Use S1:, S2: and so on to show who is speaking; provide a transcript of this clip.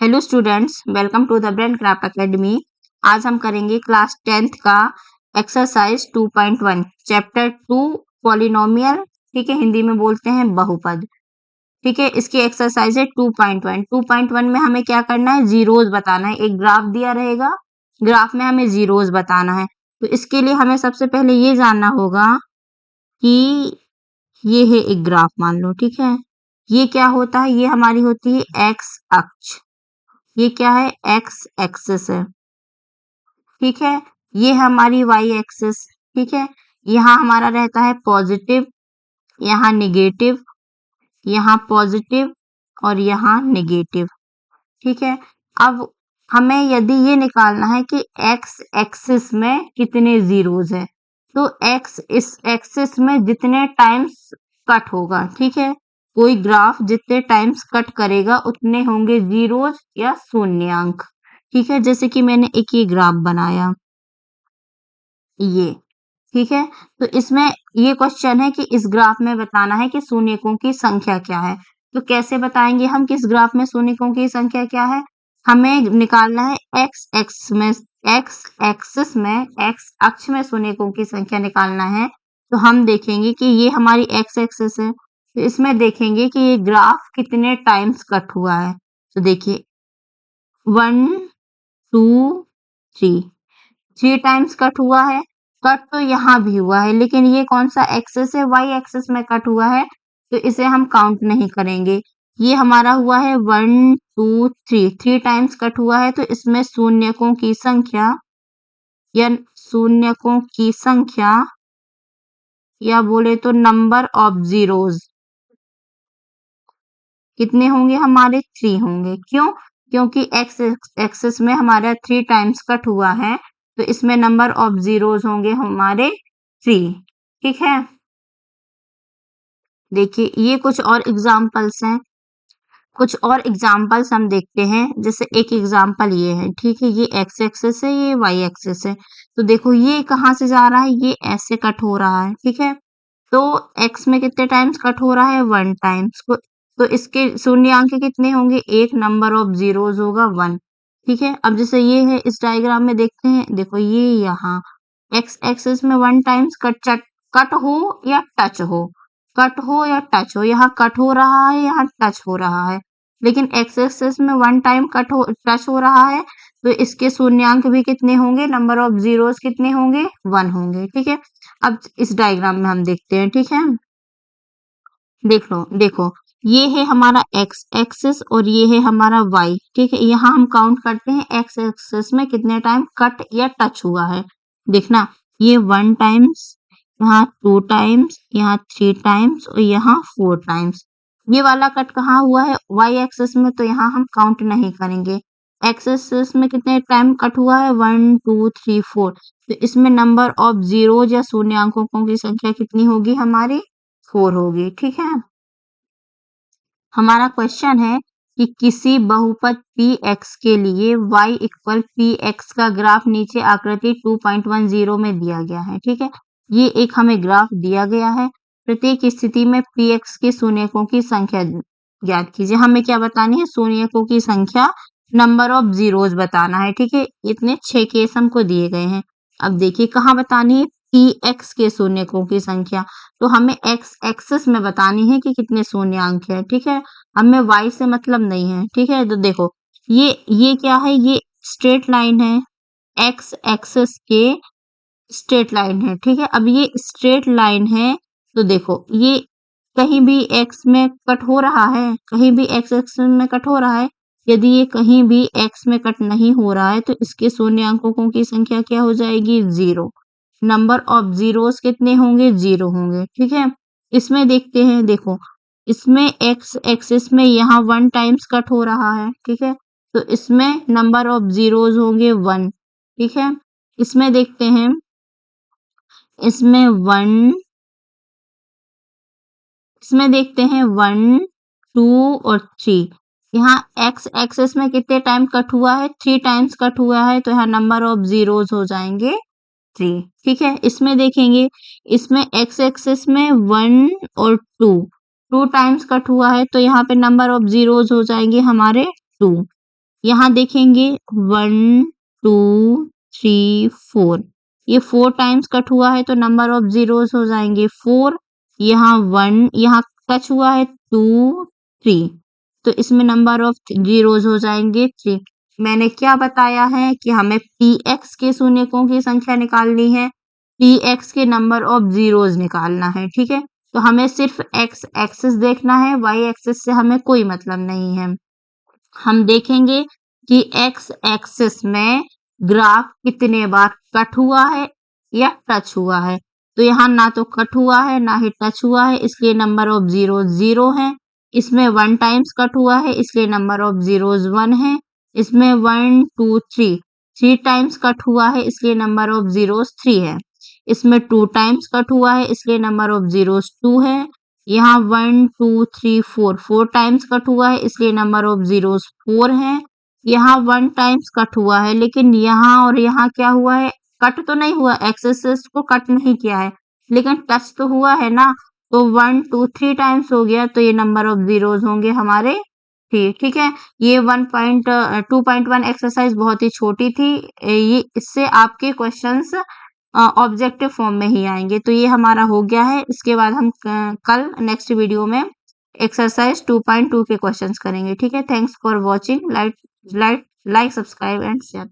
S1: Hello students, welcome to the Brain Craft Academy. आज हम करेंगे क्लास 10th का एक्सरसाइज 2.1 चैप्टर 2 पॉलिनोमियल। ठीक है, हिंदी में बोलते हैं बहुपद। ठीक है, इसकी एक्सरसाइज है 2.1। 2.1 में हमें क्या करना है, जीरोज बताना है। एक ग्राफ दिया रहेगा, ग्राफ में हमें जीरोज बताना है। तो इसके लिए हमें सबसे पहले ये जानना होगा कि ये है एक ग्राफ, मान लो। ठीक है, ये क्या होता है, ये हमारी होती है एक्स अक्ष। ये क्या है, एक्स एक्सिस है। ठीक है, ये है हमारी वाई एक्सिस। ठीक है, यहाँ हमारा रहता है पॉजिटिव, यहाँ निगेटिव, यहाँ पॉजिटिव और यहाँ निगेटिव। ठीक है, अब हमें यदि ये निकालना है कि एक्स एक्सिस में कितने जीरोज है, तो एक्स इस एक्सिस में जितने टाइम्स कट होगा। ठीक है, कोई ग्राफ जितने टाइम्स कट करेगा उतने होंगे जीरोज या शून्यांक। ठीक है, जैसे कि मैंने एक ये ग्राफ बनाया, ये। ठीक है, तो इसमें ये क्वेश्चन है कि इस ग्राफ में बताना है कि शून्यकों की संख्या क्या है। तो कैसे बताएंगे हम किस ग्राफ में शून्यकों की संख्या क्या है? हमें निकालना है एक्स एक्स में, एक्स एक्सिस में, एक्स अक्ष में शून्यकों की संख्या निकालना है। तो हम देखेंगे कि ये हमारी एक्स एक्सिस है, तो इसमें देखेंगे कि ये ग्राफ कितने टाइम्स कट हुआ है। तो देखिए 1 2 3 टाइम्स कट हुआ है। कट तो यहाँ भी हुआ है, लेकिन ये कौन सा एक्सिस है, वाई एक्सिस में कट हुआ है, तो इसे हम काउंट नहीं करेंगे। ये हमारा हुआ है 1 2 3 टाइम्स कट हुआ है, तो इसमें शून्यकों की संख्या या शून्यकों की संख्या या बोले तो नंबर ऑफ जीरोज कितने होंगे, हमारे 3 होंगे। क्यों? क्योंकि एक्स एक्सिस में हमारा 3 टाइम्स कट हुआ है, तो इसमें नंबर ऑफ जीरोज होंगे हमारे 3। ठीक है, देखिए ये कुछ और एग्जाम्पल्स हैं। कुछ और एग्जाम्पल्स हम देखते हैं, जैसे एक एग्जाम्पल ये है। ठीक है, ये एक्स एक्सिस है, ये वाई एक्सिस है। तो देखो ये कहाँ से जा रहा है, ये ऐसे कट हो रहा है। ठीक है, तो एक्स में कितने टाइम्स कट हो रहा है, 1 टाइम्स को। तो इसके शून्यांक कितने होंगे, एक नंबर ऑफ जीरोज होगा 1। ठीक है, अब जैसे ये है, इस डायग्राम में देखते हैं, देखो ये यहाँ एक्स एक्सिस में 1 टाइम्स कट हो या टच हो, कट हो या टच हो, यहाँ कट हो रहा है, यहाँ टच हो रहा है। लेकिन एक्स एक्सिस में 1 टाइम टच हो रहा है, तो इसके शून्यांक भी कितने होंगे, नंबर ऑफ जीरोस कितने होंगे, 1 होंगे। ठीक है, अब इस डायग्राम में हम देखते हैं। ठीक है, देख लो, देखो ये है हमारा एक्स एक्सिस और ये है हमारा वाई। ठीक है, यहाँ हम काउंट करते हैं एक्स एक्सिस में कितने टाइम कट या टच हुआ है। देखना, ये 1 टाइम्स, यहाँ 2 टाइम्स, यहाँ 3 टाइम्स और यहाँ 4 टाइम्स। ये वाला कट कहाँ हुआ है, वाई एक्सिस में, तो यहाँ हम काउंट नहीं करेंगे। एक्स एक्सिस में कितने टाइम कट हुआ है, 1 2 3 4। तो इसमें नंबर ऑफ जीरो या शून्यांकों की संख्या कितनी होगी, हमारी 4 होगी। ठीक है, हमारा क्वेश्चन है कि किसी बहुपद px के लिए y इक्वल px का ग्राफ नीचे आकृति 2.10 में दिया गया है। ठीक है, ये एक हमें ग्राफ दिया गया है। प्रत्येक स्थिति में px के शून्यकों की संख्या ज्ञात कीजिए। हमें क्या बतानी है, शून्यकों की संख्या, नंबर ऑफ जीरोज बताना है। ठीक है, इतने 6 केस हमको दिए गए हैं। अब देखिए कहाँ बतानी है, px के शून्यकों की संख्या, तो हमें एक्स एक्सिस में बतानी है कि कितने शून्यांक है। ठीक है, हमें वाई से मतलब नहीं है। ठीक है, तो देखो ये क्या है, ये स्ट्रेट लाइन है, एक्स एक्सिस के स्ट्रेट लाइन है। ठीक है, अब ये स्ट्रेट लाइन है, तो देखो ये कहीं भी एक्स में कट हो रहा है, कहीं भी एक्स एक्सिस में कट हो रहा है। यदि ये कहीं भी एक्स में कट नहीं हो रहा है, तो इसके शून्यांकों की संख्या क्या हो जाएगी, 0। नंबर ऑफ जीरोस कितने होंगे, 0 होंगे। ठीक है, इसमें देखते हैं, देखो इसमें एक्स एक्सिस में यहाँ 1 टाइम्स कट हो रहा है। ठीक है, तो इसमें नंबर ऑफ जीरोस होंगे 1। ठीक है, इसमें देखते हैं, इसमें 1, इसमें देखते हैं 1 2 और 3। यहाँ एक्स एक्सिस में कितने टाइम कट हुआ है, 3 टाइम्स कट हुआ है, तो यहाँ नंबर ऑफ जीरोस हो जाएंगे 3। ठीक है, इसमें देखेंगे, इसमें एक्स एक्सिस में 1 और 2 टाइम्स कट हुआ है, तो यहाँ पे नंबर ऑफ जीरोस हो जाएंगे हमारे 2। यहाँ देखेंगे 1 2 3 4, ये 4 टाइम्स कट हुआ है तो नंबर ऑफ जीरोस हो जाएंगे 4। यहाँ 1, यहाँ टच हुआ है 2 3, तो इसमें नंबर ऑफ जीरोस हो जाएंगे 3। मैंने क्या बताया है कि हमें px के शून्यकों की संख्या निकालनी है, px के नंबर ऑफ जीरोस निकालना है, ठीक है। तो हमें सिर्फ x एक्सिस देखना है, y एक्सिस से हमें कोई मतलब नहीं है। हम देखेंगे कि x एक्सिस में ग्राफ कितने बार कट हुआ है या टच हुआ है। तो यहाँ ना तो कट हुआ है ना ही टच हुआ है, इसलिए नंबर ऑफ जीरो 0 है। इसमें 1 टाइम्स कट हुआ है इसलिए नंबर ऑफ जीरोस 1 है। इसमें 1 2 3 टाइम्स कट हुआ है इसलिए नंबर ऑफ जीरोस 3 है। इसमें 2 टाइम्स कट हुआ है इसलिए नंबर ऑफ जीरोस 2 है। यहाँ 1 2 3 4 टाइम्स कट हुआ है इसलिए नंबर ऑफ जीरोस 4 है। यहाँ 1 टाइम्स कट हुआ है लेकिन यहाँ और यहाँ क्या हुआ है, कट तो नहीं हुआ, एक्स एक्सिस को कट नहीं किया है लेकिन टच तो हुआ है ना। तो 1 2 3 टाइम्स हो गया तो ये नंबर ऑफ जीरोस होंगे हमारे 3, ठीक है। ये 2.1 एक्सरसाइज बहुत ही छोटी थी। ये इससे आपके क्वेश्चंस ऑब्जेक्टिव फॉर्म में ही आएंगे। तो ये हमारा हो गया है। इसके बाद हम कल नेक्स्ट वीडियो में एक्सरसाइज 2.2 के क्वेश्चंस करेंगे, ठीक है। Thanks for watching. Like subscribe and share.